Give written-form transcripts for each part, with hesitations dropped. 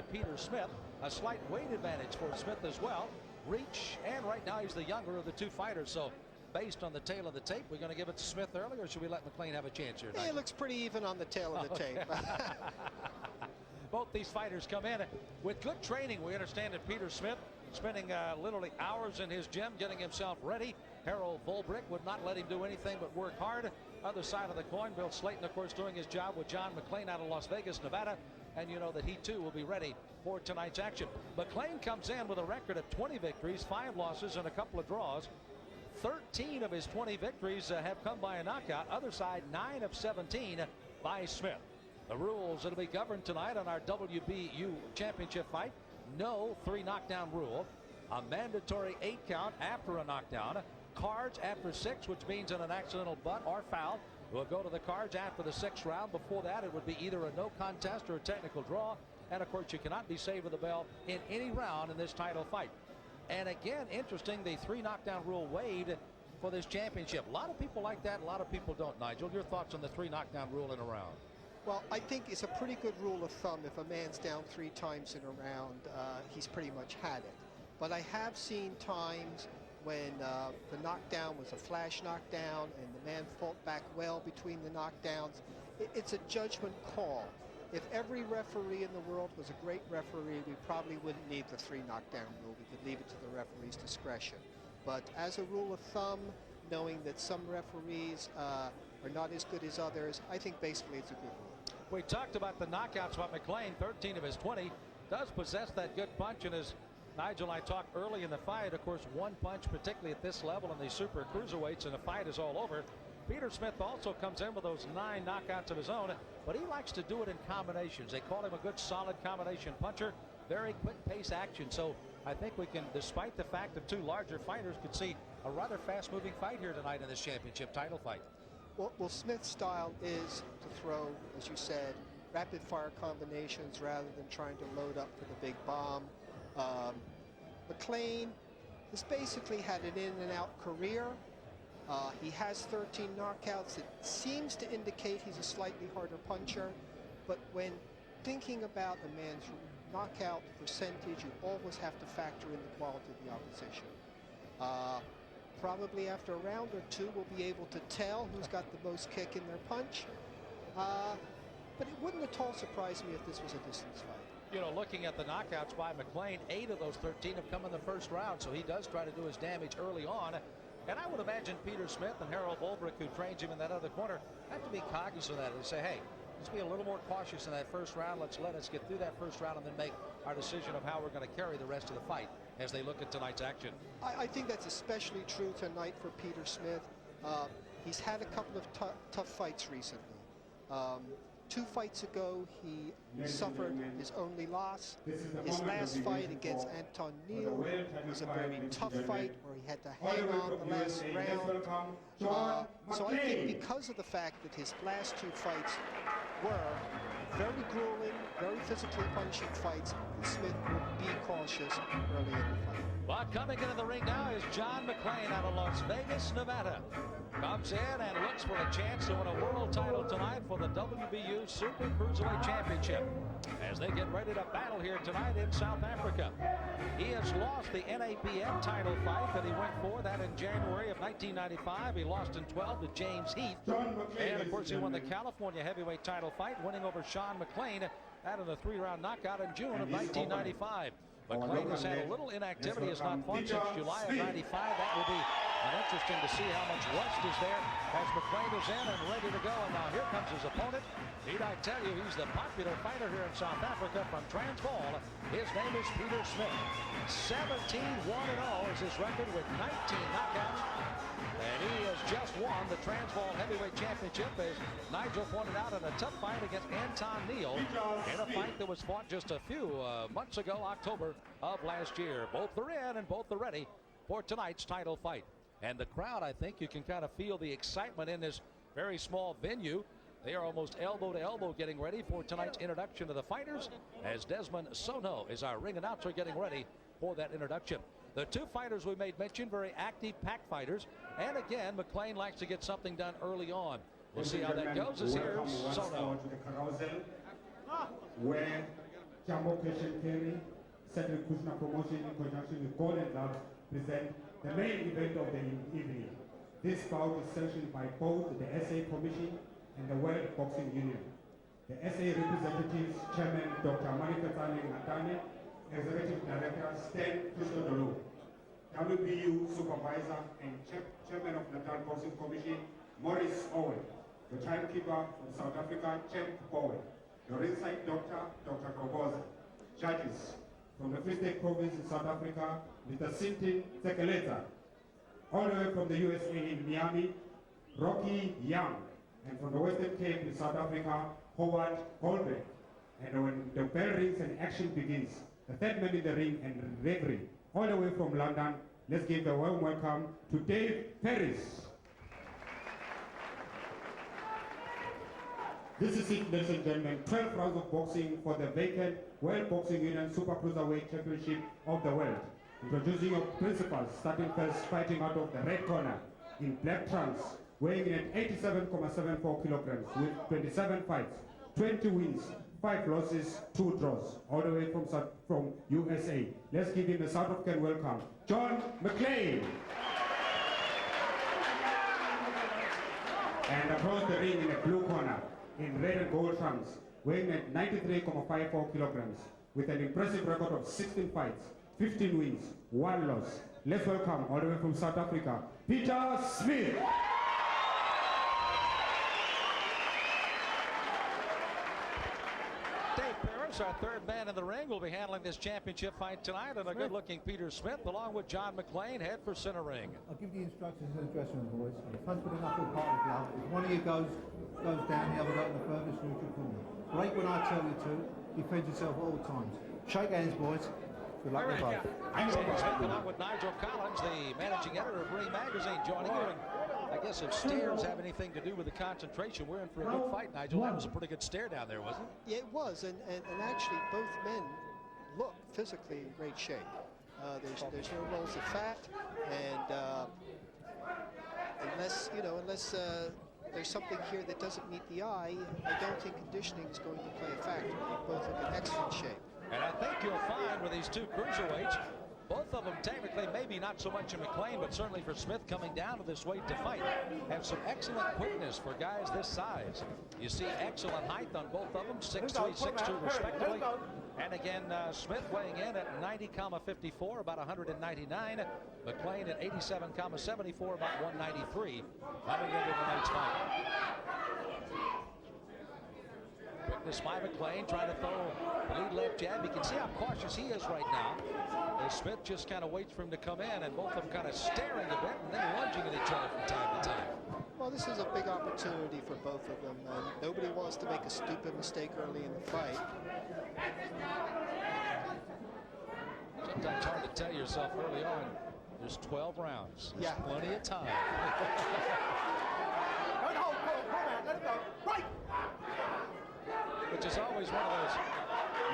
by Peter Smith. A slight weight advantage for Smith as well. Reach, and right now he's the younger of the two fighters. So based on the tail of the tape, we're going to give it to Smith early, or should we let Mcclean have a chance here? It looks pretty even on the tail of the tape. Both these fighters come in with good training. We understand that Peter Smith spending literally hours in his gym getting himself ready. Harold Volbrick would not let him do anything but work hard. Other side of the coin, Bill Slayton, of course, doing his job with John Mcclean out of Las Vegas, Nevada. And you know that he too will be ready for tonight's action. Mcclean comes in with a record of 20 victories, 5 losses, and a couple of draws. 13 of his 20 victories have come by a knockout. Other side, 9 of 17 by Smith. The rules that will be governed tonight on our WBU championship fight: no 3 knockdown rule, a mandatory 8 count after a knockdown, cards after 6, which means in an accidental butt or foul will go to the cards after the 6th round. Before that, it would be either a no contest or a technical draw. And of course, you cannot be saved with a bell in any round in this title fight. And again, interesting, the 3 knockdown rule waived for this championship. A lot of people like that, a lot of people don't. Nigel, your thoughts on the 3 knockdown rule in a round? Well, I think it's a pretty good rule of thumb. If a man's down 3 times in a round, he's pretty much had it. But I have seen times when the knockdown was a flash knockdown and the man fought back well between the knockdowns. It's a judgment call. If every referee in the world was a great referee, we probably wouldn't need the 3 knockdown rule. We could leave it to the referee's discretion. But as a rule of thumb, knowing that some referees are not as good as others, I think basically it's a good rule. We talked about the knockouts by Mcclean. 13 of his 20 does possess that good punch, and as Nigel and I talked early in the fight, of course, one punch, particularly at this level in the super cruiserweights, and the fight is all over. Peter Smith also comes in with those 9 knockouts of his own, but he likes to do it in combinations. They call him a good solid combination puncher. Very quick pace action. So I think we can, despite the fact that 2 larger fighters, could see a rather fast moving fight here tonight in this championship title fight. Well, Smith's style is to throw, as you said, rapid fire combinations rather than trying to load up for the big bomb. Mcclean has basically had an in and out career. He has 13 knockouts. It seems to indicate he's a slightly harder puncher, but when thinking about a man's knockout percentage, you always have to factor in the quality of the opposition. Probably after a round or 2, we'll be able to tell who's got the most kick in their punch. But it wouldn't at all surprise me if this was a distance fight. You know, looking at the knockouts by Mcclean, 8 of those 13 have come in the first round, so he does try to do his damage early on. And I would imagine Peter Smith and Harold Volbrick, who trains him in that other corner, have to be cognizant of that and say, hey, let's be a little more cautious in that first round. Let us get through that first round and then make our decision of how we're going to carry the rest of the fight as they look at tonight's action. I think that's especially true tonight for Peter Smith. He's had a couple of tough fights recently. 2 fights ago, he suffered his only loss. His last fight against Anton Neal was a very tough fight where he had to hang on the last round. So I think because of the fact that his last 2 fights were very grueling, very physically punching fights, Smith will be cautious early in the fight. Well, coming into the ring now is John Mcclean out of Las Vegas, Nevada. Comes in and looks for a chance to win a world title tonight for the WBU Super Cruiserweight Championship as they get ready to battle here tonight in South Africa. He has lost the NAPM title fight that he went for, that in January of 1995. He lost in 12 to James Heath. And, of course, he won the California heavyweight title fight, winning over Sean Mcclean out of the 3-round knockout in June of 1995. Mcclean has had a little inactivity, has not fought since July of 95. That will be interesting to see how much rust is there as Mcclean is in and ready to go. And now here comes his opponent. Need I tell you, he's the popular fighter here in South Africa from Transvaal. His name is Peter Smith. 17-1-0 is his record with 19 knockouts. And he has just won the Transvaal Heavyweight Championship, as Nigel pointed out, in a tough fight against Anton Neal in a fight that was fought just a few months ago, October of last year. Both are in and both are ready for tonight's title fight. And the crowd, I think you can kind of feel the excitement in this very small venue. They are almost elbow to elbow getting ready for tonight's introduction to the fighters, as Desmond Sono is our ring announcer getting ready for that introduction. The 2 fighters we made mention, very active pack fighters. And again, Mcclean likes to get something done early on. We'll see how that goes as here's Sono. Where Jumbo Cash and Carry, Cedric Kushner Promotion in conjunction with Golden Gloves present the main event of the evening. This bout is sanctioned by both the SA Commission and the World Boxing Union. The SA representatives, Chairman Dr. Manifestane Natane, Executive Director Stan Christodolo, WBU Supervisor and Chairman of Natal Boxing Commission, Maurice Owen, the timekeeper from South Africa, Champ Bowen, the ringside doctor, Dr. Koboza, judges from the Free State Province in South Africa, Mr. Sintin Sekeleta, all the way from the USA in Miami, Rocky Young, and from the Western Cape in South Africa, Howard Goldberg. And when the bell rings and action begins, the third man in the ring and referee, all the way from London, let's give a warm welcome to Dave Ferris. This is it, ladies and gentlemen, 12 rounds of boxing for the vacant World Boxing Union Super Cruiserweight Championship of the world. Introducing your principals, starting first, fighting out of the red corner in black trunks, weighing in at 87.74 kilograms with 27 fights, 20 wins, 5 losses, 2 draws, all the way from USA. Let's give him a South African welcome, John Mcclean. And across the ring in the blue corner, in red and gold trunks, weighing at 93.54 kilograms with an impressive record of 16 fights, 15 wins, 1 loss. Let's welcome, all the way from South Africa, Peter Smith. Our third man in the ring will be handling this championship fight tonight, and a good-looking Peter Smith along with John Mcclean head for center ring. I'll give you the instructions in the dressing room, boys. The front with an upper part of the glove. If one of you goes down, the other goes in the furthest neutral corner. Break when I tell you to. Defend yourself at all times. Shake hands, boys. Good luck to both. Jamie Smith along with Nigel Collins, the managing editor of Ring Magazine, joining you. And I guess if stares have anything to do with the concentration, we're in for a good fight, Nigel. That was a pretty good stare down there, wasn't it? Yeah, it was, and actually both men look physically in great shape. There's no rolls of fat, and unless there's something here that doesn't meet the eye, I don't think conditioning is going to play a factor. They both look in excellent shape. And I think you'll find with these two cruiserweights, both of them technically, maybe not so much in Mcclean, but certainly for Smith coming down to this weight to fight, have some excellent quickness for guys this size. You see excellent height on both of them, 6'3", 6'2", respectively. And again, Smith weighing in at 90,54, about 199. Mcclean at 87,74, about 193. Coming into tonight's fight. Quickness by Mcclean, trying to throw the lead left jab. You can see how cautious he is right now. As Smith just kind of waits for him to come in, and both of them kind of staring a bit and then lunging at each other from time to time. Well, this is a big opportunity for both of them, and nobody wants to make a stupid mistake early in the fight. Sometimes hard to tell yourself early on, there's 12 rounds. There's plenty of time. Which is always one of those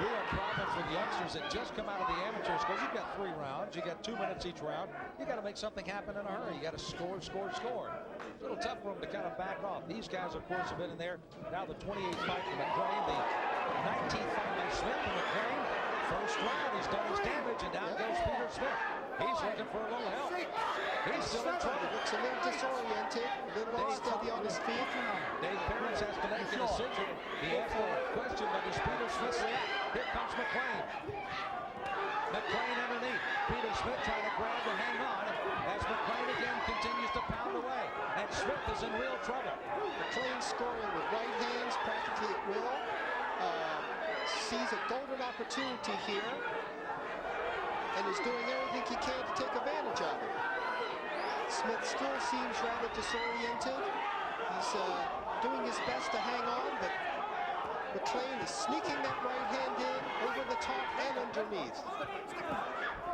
real problems with youngsters that just come out of the amateurs, because you've got 3 rounds, you got 2 minutes each round. You got to make something happen in a hurry. You got to score. It's a little tough for them to kind of back off. These guys, of course, have been in there. Now the 28th fight for Mcclean, the 19th fight by Smith and Mcclean. First round, he's done his damage, and down goes Peter Smith. He's looking for a little help. He's still in trouble. Looks a little disoriented, a little unsteady on his feet. Dave Perrins has to make a decision. He asked a question, but does Peter Smith react? Here comes Mcclean. Mcclean underneath. Peter Smith trying to grab and hang on as Mcclean again continues to pound away. And Smith is in real trouble. Mcclean scoring with right hands practically at will. Sees a golden opportunity here and is doing everything he can to take advantage of it. Smith still seems rather disoriented. He's doing his best to hang on, but Mcclean is sneaking that right hand in over the top and underneath.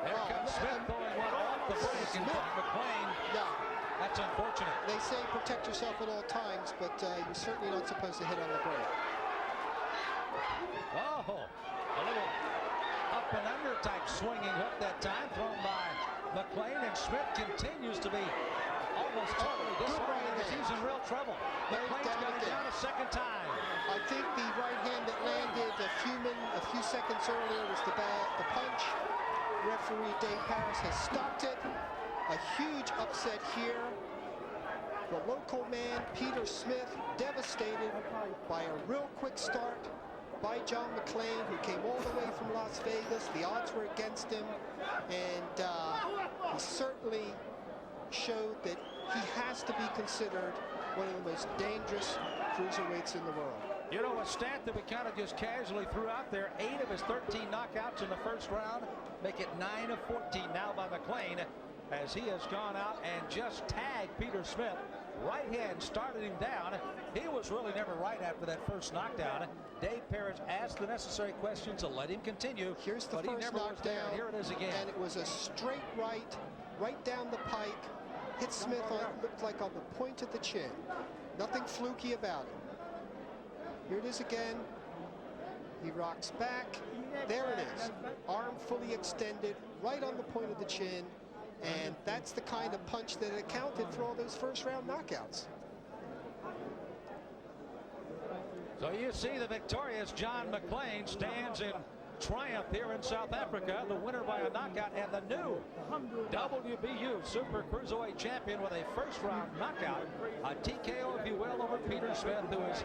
There comes Smith throwing one off the break and Mcclean. Yeah. That's unfortunate. They say protect yourself at all times, but you're certainly not supposed to hit on the break. Oh, a little up and under type swinging hook that time thrown by Mcclean, and Smith continues to be almost totally disoriented. He's in real trouble. Mcclean's got it down a second time. I think the right hand that landed a few seconds earlier was the punch. Referee Dave Paris has stopped it. A huge upset here. The local man, Peter Smith, devastated by a real quick start by John Mcclean, who came all the way from Las Vegas. The odds were against him, and he certainly showed that he has to be considered one of the most dangerous cruiserweights in the world. You know, a stat that we kind of just casually threw out there, 8 of his 13 knockouts in the first round make it 9 of 14 now by Mcclean, as he has gone out and just tagged Peter Smith. Right hand started him down. He was really never right after that first knockdown. Dave Paris asked the necessary questions to let him continue. Here's the but first he never was there. knockdown. Here it is again. And it was a straight right down the pike. Hit Smith on, looked like on the point of the chin. Nothing fluky about it. Here it is again. He rocks back. There it is. Arm fully extended, right on the point of the chin. And that's the kind of punch that accounted for all those first round knockouts. So you see the victorious John Mcclean stands in triumph here in South Africa, the winner by a knockout, and the new WBU Super Cruiserweight champion with a first round knockout, a TKO if you will, over Peter Smith, who is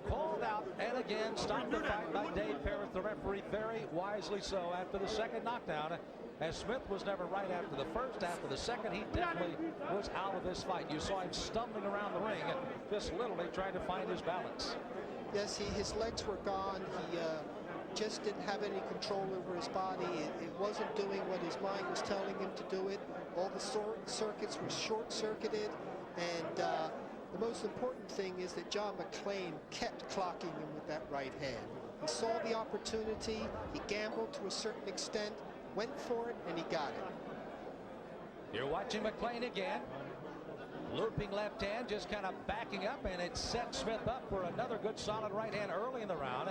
called out and again stopped the fight by Dave Paris, the referee, very wisely so, after the second knockdown. As Smith was never right after the first. After the second, he definitely was out of this fight. You saw him stumbling around the ring, just literally trying to find his balance. Yes, his legs were gone. He just didn't have any control over his body. It wasn't doing what his mind was telling him to do it. All the circuits were short-circuited. And the most important thing is that John Mcclean kept clocking him with that right hand. He saw the opportunity. He gambled to a certain extent, went for it, and he got it. You're watching Mcclean again. Looping left hand, just kind of backing up, and it set Smith up for another good solid right hand early in the round.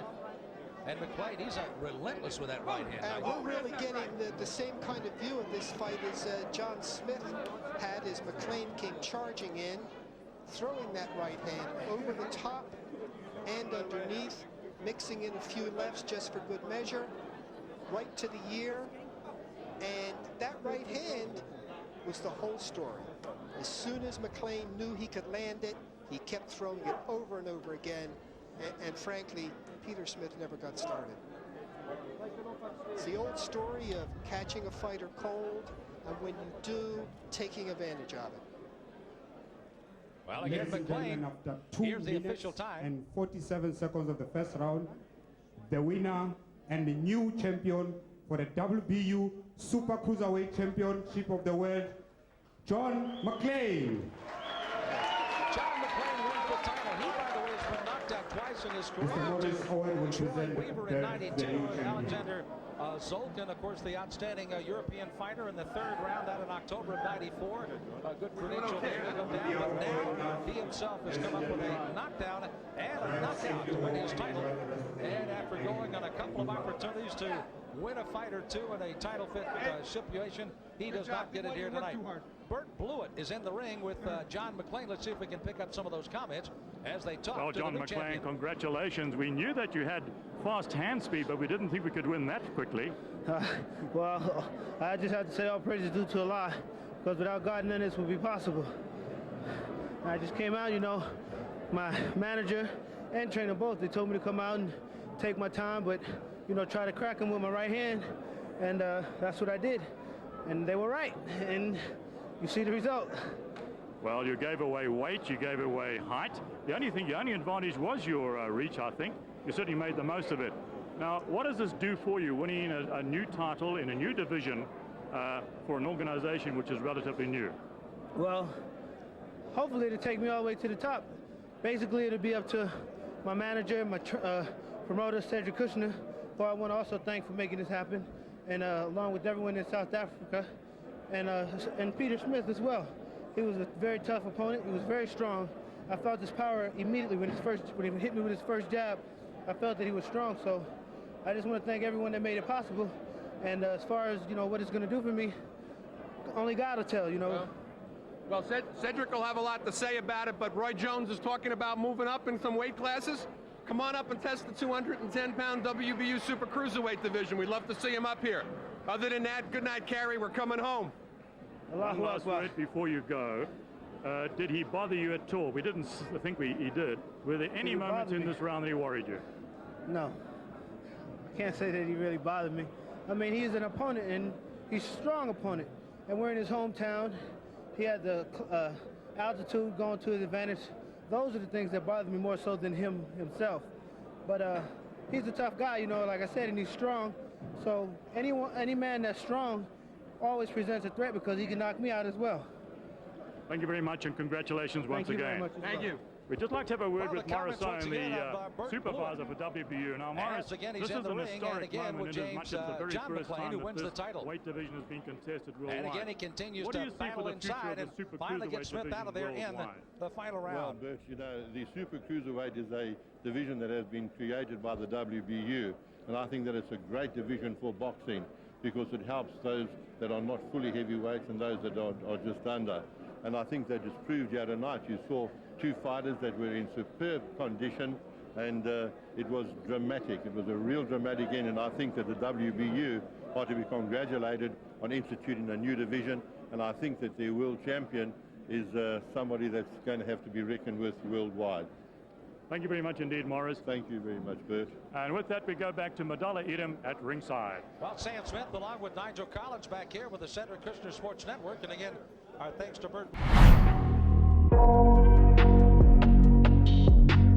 And Mcclean, he's relentless with that right hand. And we're really getting the same kind of view of this fight as John Smith had as Mcclean came charging in, throwing that right hand over the top and underneath, mixing in a few lefts just for good measure, right to the ear. And that right hand was the whole story. As soon as Mcclean knew he could land it, he kept throwing it over and over again. And frankly, Peter Smith never got started. It's the old story of catching a fighter cold, and when you do, taking advantage of it. Well, again, Ladies and gentlemen, Mcclean, after 2 here's the minutes official time. and 47 seconds of the first round, the winner and the new champion for the WBU Super Cruiserweight Championship of the World, John Mcclean. John Mcclean wins the title. He, by the way, has been knocked out twice in his career. Mr. Morris Owen will Troy present Weaver the in '92, champion. Alexander Zoltan, of course, the outstanding European fighter in the third round out in October of '94. A good credential there to go down, but now he himself has come up with a knockdown and a knockout to win his title. And after going on a couple of opportunities to win a fight or two in a title fit situation, he does not get it here tonight. Bert Blewett is in the ring with John Mcclean. Let's see if we can pick up some of those comments as they talk Well, to John the new Mcclean, champion. congratulations. We knew that you had fast hand speed, but we didn't think we could win that quickly. Well, I just have to say all praises due to Allah, because without God, none of this would be possible. I just came out, you know, my manager and trainer both, they told me to come out and take my time, but, you know, try to crack him with my right hand, and that's what I did. And they were right, and you see the result. Well, you gave away weight, you gave away height. The only advantage was your reach, I think. You certainly made the most of it. Now, what does this do for you, winning a new title in a new division for an organization which is relatively new? Well, hopefully it'll take me all the way to the top. Basically, it'll be up to my manager, my promoter, Cedric Kushner, who I want to also thank for making this happen, and along with everyone in South Africa, and Peter Smith as well. He was a very tough opponent. He was very strong. I felt his power immediately when he hit me with his first jab. I felt that he was strong. So I just want to thank everyone that made it possible. And as far as, you know, what it's going to do for me, only God will tell, you know. Well, Cedric will have a lot to say about it, but Roy Jones is talking about moving up in some weight classes. come on up and test the 210-pound WBU Super Cruiserweight division. We'd love to see him up here. Other than that, good night, Kerry. We're coming home. One last word before you go. Did he bother you at all? We didn't think he did. Were there any moments in this round that he worried you? No. I can't say that he really bothered me. I mean, he's an opponent, and he's a strong opponent. And we're in his hometown. He had the altitude going to his advantage. Those are the things that bother me more so than himself. But he's a tough guy, you know, like I said, and he's strong. So any man that's strong always presents a threat because he can knock me out as well. Thank you very much, and congratulations once again. Thank you. We'd just like to have a word Well, with the comments Morris once again of, the supervisor for WBU. Now, Morris, again, this he's is in the an ring, historic and again moment with in as much James, as the very John first Mcclean, time who that wins this the title. weight division has been contested worldwide. And again, he continues What do to you see battle for the future inside of and the super finally cruiserweight get Smith out of there division in worldwide? the final Well, round. Bert, you know, the Super Cruiserweight is a division that has been created by the WBU, and I think that it's a great division for boxing because it helps those that are not fully heavyweights and those that are just under. And I think that just proved here tonight. You saw two fighters that were in superb condition, and it was dramatic. It was a real dramatic end, and I think that the WBU are to be congratulated on instituting a new division, and I think that their world champion is somebody that's going to have to be reckoned with worldwide. Thank you very much indeed, Morris. Thank you very much, Bert. And with that, we go back to Madala Edom at ringside. Well, Sam Smith along with Nigel Collins back here with the Cedric Kushner Sports Network. And again, our thanks to Bert.